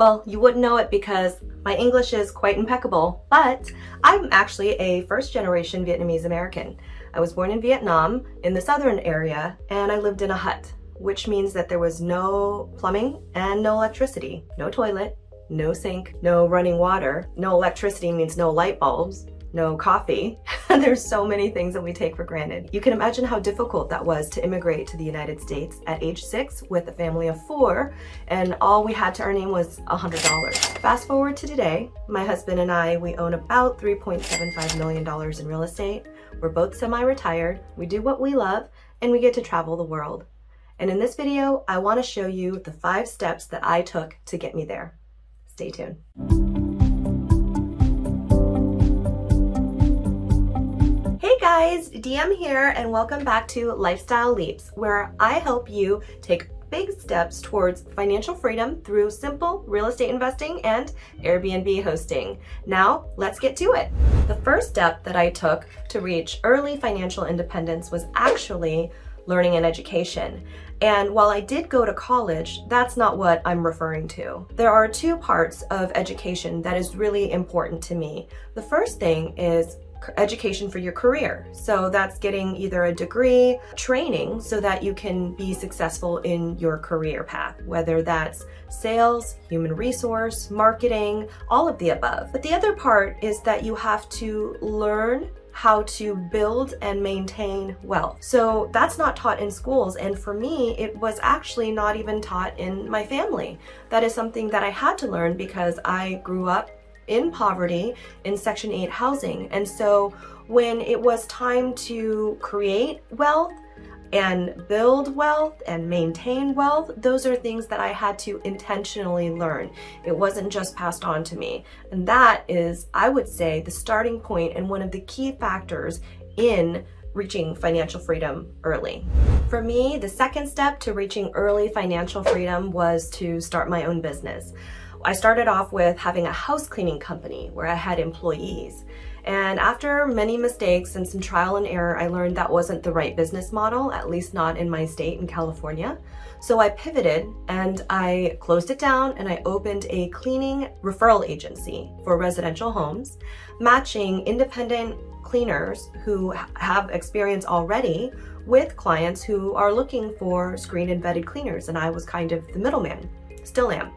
Well, you wouldn't know it because my English is quite impeccable, but I'm actually a first-generation Vietnamese American. I was born in Vietnam in the southern area, and I lived in a hut, which means that there was no plumbing and no electricity, no toilet, no sink, no running water. No electricity means no light bulbs, no coffee. There's so many things that we take for granted. You can imagine how difficult that was to immigrate to the United States at age 6 with a family of 4, and all we had to earn was $100. Fast forward to today, my husband and I, we own about $3.75 million in real estate. We're both semi-retired, we do what we love, and we get to travel the world. And in this video, I want to show you the 5 steps that I took to get me there. Stay tuned. Hey guys, DM here and welcome back to Lifestyle Leaps, where I help you take big steps towards financial freedom through simple real estate investing and Airbnb hosting. Now, let's get to it. The first step that I took to reach early financial independence was actually learning and education. And while I did go to college, that's not what I'm referring to. There are 2 parts of education that is really important to me. The first thing is education for your career. So that's getting either a degree, training, so that you can be successful in your career path, whether that's sales, human resource, marketing, all of the above. But the other part is that you have to learn how to build and maintain wealth. So that's not taught in schools, and for me it was actually not even taught in my family. That is something that I had to learn because I grew up in poverty in Section 8 housing. And so when it was time to create wealth and build wealth and maintain wealth, those are things that I had to intentionally learn. It wasn't just passed on to me. And that is, I would say, the starting point and one of the key factors in reaching financial freedom early. For me, the second step to reaching early financial freedom was to start my own business. I started off with having a house cleaning company where I had employees. And after many mistakes and some trial and error, I learned that wasn't the right business model, at least not in my state in California. So I pivoted and I closed it down and I opened a cleaning referral agency for residential homes, matching independent cleaners who have experience already with clients who are looking for screened and vetted cleaners. And I was kind of the middleman, still am.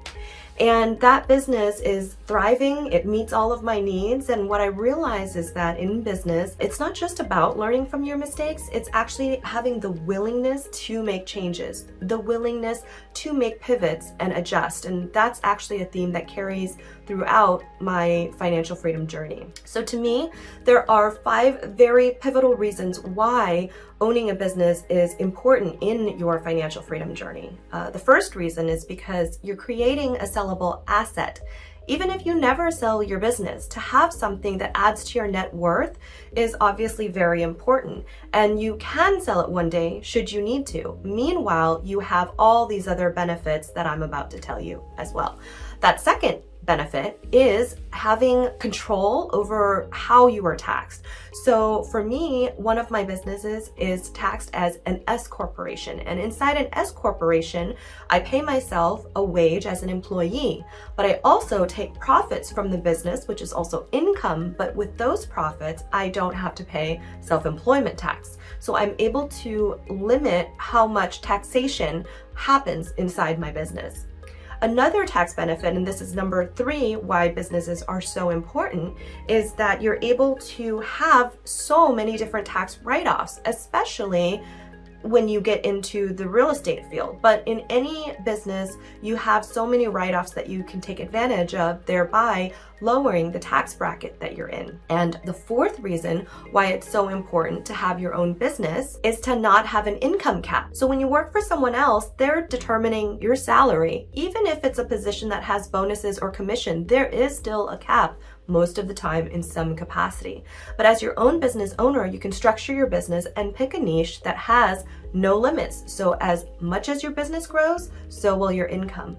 And that business is thriving. It meets all of my needs. And what I realize is that in business, it's not just about learning from your mistakes. It's actually having the willingness to make changes, the willingness to make pivots and adjust. And that's actually a theme that carries throughout my financial freedom journey. So to me, there are 5 very pivotal reasons why owning a business is important in your financial freedom journey. The first reason is because you're creating a sellable asset. Even if you never sell your business, to have something that adds to your net worth is obviously very important. And you can sell it one day should you need to. Meanwhile, you have all these other benefits that I'm about to tell you as well. That second benefit is having control over how you are taxed. So for me, one of my businesses is taxed as an S corporation. And inside an S corporation, I pay myself a wage as an employee, but I also take profits from the business, which is also income. But with those profits, I don't have to pay self-employment tax. So I'm able to limit how much taxation happens inside my business. Another tax benefit, and this is number 3 why businesses are so important, is that you're able to have so many different tax write-offs, especially when you get into the real estate field. But in any business, you have so many write-offs that you can take advantage of, thereby lowering the tax bracket that you're in. And the 4th reason why it's so important to have your own business is to not have an income cap. So when you work for someone else, they're determining your salary. Even if it's a position that has bonuses or commission, there is still a cap most of the time in some capacity. But as your own business owner, you can structure your business and pick a niche that has no limits. So as much as your business grows, so will your income.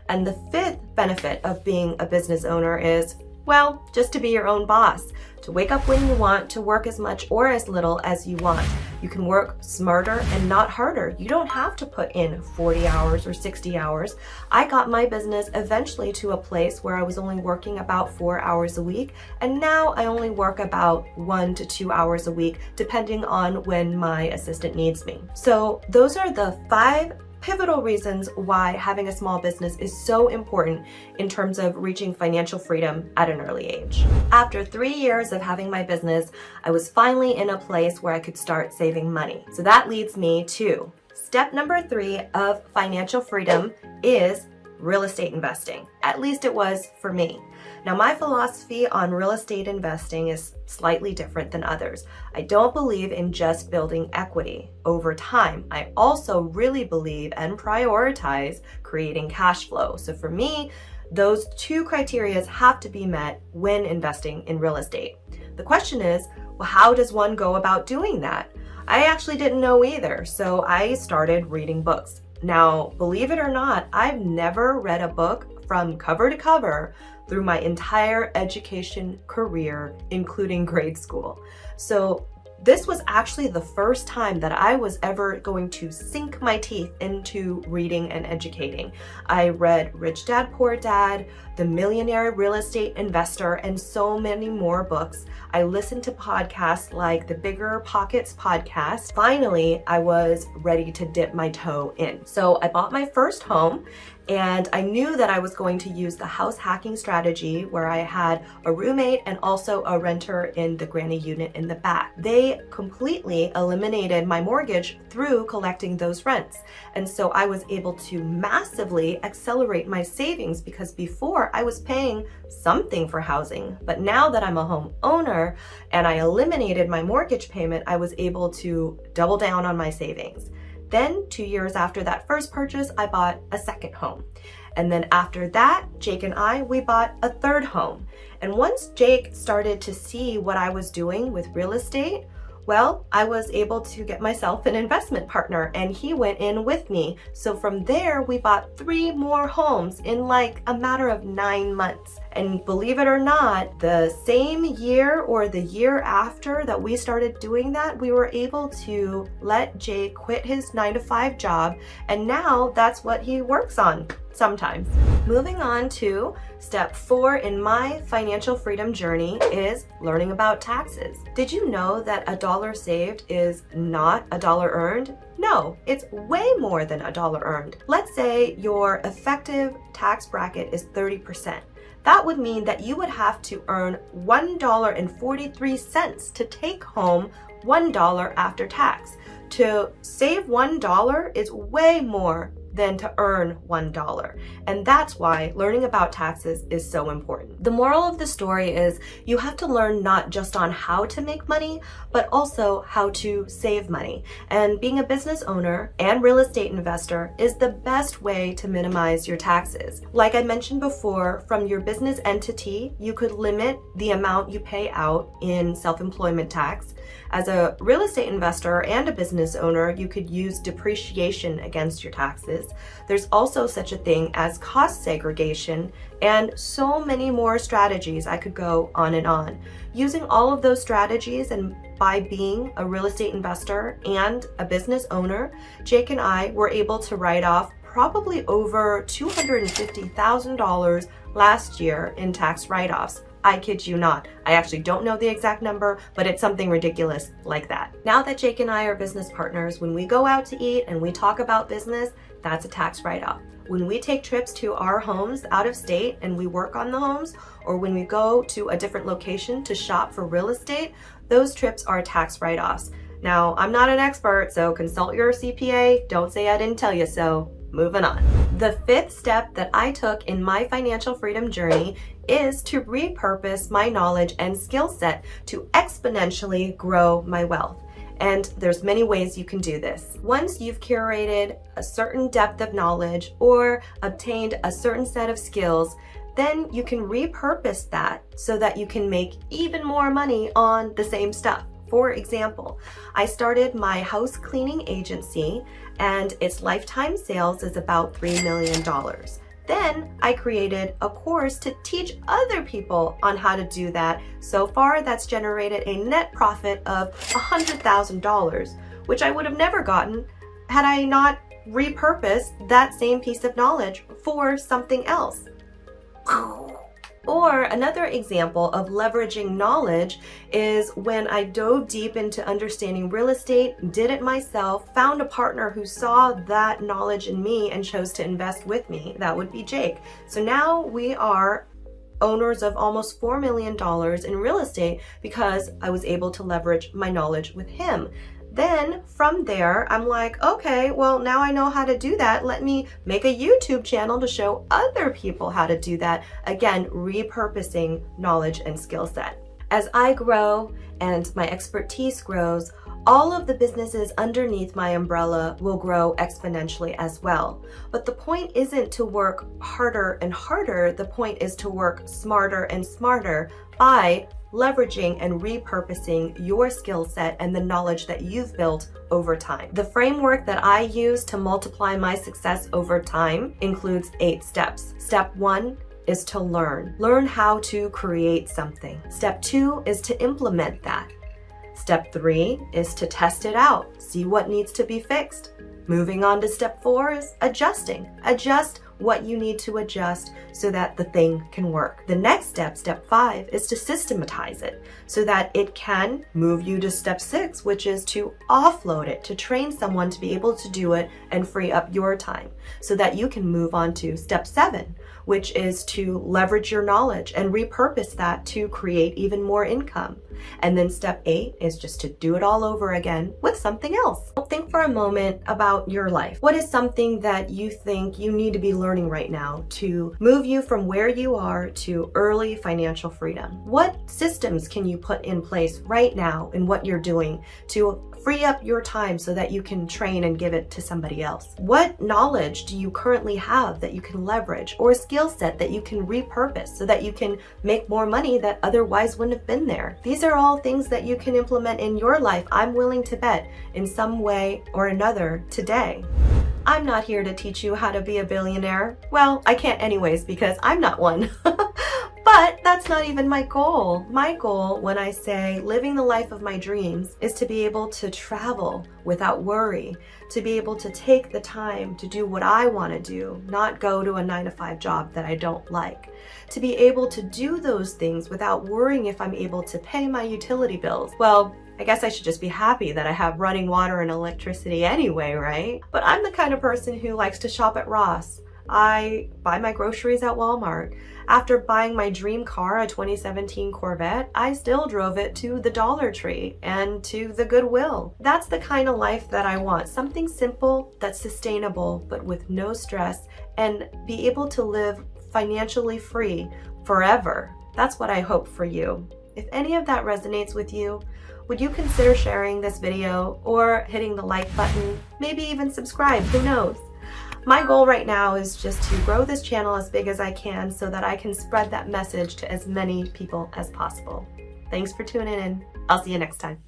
And the 5th benefit of being a business owner is, well, just to be your own boss, to wake up when you want, to work as much or as little as you want. You can work smarter and not harder. You don't have to put in 40 hours or 60 hours. I got my business eventually to a place where I was only working about 4 hours a week, and now I only work about 1 to 2 hours a week, depending on when my assistant needs me. So those are the 5 pivotal reasons why having a small business is so important in terms of reaching financial freedom at an early age. After 3 years of having my business, I was finally in a place where I could start saving money. So that leads me to step number 3 of financial freedom is real estate investing. At least it was for me. Now, my philosophy on real estate investing is slightly different than others. I don't believe in just building equity over time. I also really believe and prioritize creating cash flow. So for me, those 2 criteria have to be met when investing in real estate. The question is, well, how does one go about doing that? I actually didn't know either, so I started reading books. Now, believe it or not, I've never read a book from cover to cover through my entire education career, including grade school. So this was actually the first time that I was ever going to sink my teeth into reading and educating. I read Rich Dad, Poor Dad, The Millionaire Real Estate Investor, and so many more books. I listened to podcasts like the Bigger Pockets podcast. Finally, I was ready to dip my toe in. So I bought my first home, and I knew that I was going to use the house hacking strategy where I had a roommate and also a renter in the granny unit in the back. They completely eliminated my mortgage through collecting those rents. And so I was able to massively accelerate my savings because before I was paying something for housing. But now that I'm a home owner and I eliminated my mortgage payment, I was able to double down on my savings. Then 2 years after that first purchase, I bought a second home. And then after that, Jake and we bought a third home. And once Jake started to see what I was doing with real estate, well, I was able to get myself an investment partner and he went in with me. So from there, we bought 3 more homes in like a matter of 9 months. And believe it or not, the same year or the year after that we started doing that, we were able to let Jake quit his 9-to-5 job. And now that's what he works on sometimes. Moving on to step 4 in my financial freedom journey is learning about taxes. Did you know that $1 saved is not $1 earned? No, it's way more than $1 earned. Let's say your effective tax bracket is 30%. That would mean that you would have to earn $1.43 to take home $1 after tax. To save $1 is way more than to earn $1. And that's why learning about taxes is so important. The moral of the story is you have to learn not just on how to make money, but also how to save money. And being a business owner and real estate investor is the best way to minimize your taxes. Like I mentioned before, from your business entity, you could limit the amount you pay out in self-employment tax. As a real estate investor and a business owner, you could use depreciation against your taxes. There's also such a thing as cost segregation and so many more strategies. I could go on and on. Using all of those strategies and by being a real estate investor and a business owner, Jake and I were able to write off probably over $250,000 last year in tax write-offs. I kid you not. I actually don't know the exact number, but it's something ridiculous like that. Now that Jake and I are business partners, when we go out to eat and we talk about business, that's a tax write-off. When we take trips to our homes out of state and we work on the homes, or when we go to a different location to shop for real estate, those trips are tax write-offs. Now, I'm not an expert, so consult your CPA. Don't say I didn't tell you so. Moving on. The 5th step that I took in my financial freedom journey is to repurpose my knowledge and skill set to exponentially grow my wealth. And there's many ways you can do this. Once you've curated a certain depth of knowledge or obtained a certain set of skills, then you can repurpose that so that you can make even more money on the same stuff. For example, I started my house cleaning agency and its lifetime sales is about $3 million. Then I created a course to teach other people on how to do that. So far, that's generated a net profit of $100,000, which I would have never gotten had I not repurposed that same piece of knowledge for something else. Or another example of leveraging knowledge is when I dove deep into understanding real estate, did it myself, found a partner who saw that knowledge in me and chose to invest with me. That would be Jake. So now we are owners of almost $4 million in real estate because I was able to leverage my knowledge with him. Then from there, I'm like, okay, well, now I know how to do that. Let me make a YouTube channel to show other people how to do that. Again, repurposing knowledge and skill set. As I grow and my expertise grows, all of the businesses underneath my umbrella will grow exponentially as well. But the point isn't to work harder and harder. The point is to work smarter and smarter by leveraging and repurposing your skill set and the knowledge that you've built over time. The framework that I use to multiply my success over time includes 8 steps. Step 1 is to learn. Learn how to create something. Step 2 is to implement that. Step 3 is to test it out, see what needs to be fixed. Moving on to step 4 is adjusting. Adjust what you need to adjust so that the thing can work. The next step, step 5, is to systematize it so that it can move you to step 6, which is to offload it, to train someone to be able to do it and free up your time so that you can move on to step 7, which is to leverage your knowledge and repurpose that to create even more income. And then step 8 is just to do it all over again with something else. Think for a moment about your life. What is something that you think you need to be learning right now to move you from where you are to early financial freedom? What systems can you put in place right now in what you're doing to free up your time so that you can train and give it to somebody else? What knowledge do you currently have that you can leverage, or a skill set that you can repurpose so that you can make more money that otherwise wouldn't have been there? These are all things that you can implement in your life, I'm willing to bet, in some way or another today. I'm not here to teach you how to be a billionaire. Well, I can't anyways because I'm not one. But that's not even my goal. My goal, when I say living the life of my dreams, is to be able to travel without worry, to be able to take the time to do what I want to do, not go to a 9-to-5 job that I don't like, to be able to do those things without worrying if I'm able to pay my utility bills. Well, I guess I should just be happy that I have running water and electricity anyway, right? But I'm the kind of person who likes to shop at Ross. I buy my groceries at Walmart. After buying my dream car, a 2017 Corvette, I still drove it to the Dollar Tree and to the Goodwill. That's the kind of life that I want. Something simple that's sustainable, but with no stress, and be able to live financially free forever. That's what I hope for you. If any of that resonates with you, would you consider sharing this video or hitting the like button? Maybe even subscribe, who knows? My goal right now is just to grow this channel as big as I can so that I can spread that message to as many people as possible. Thanks for tuning in. I'll see you next time.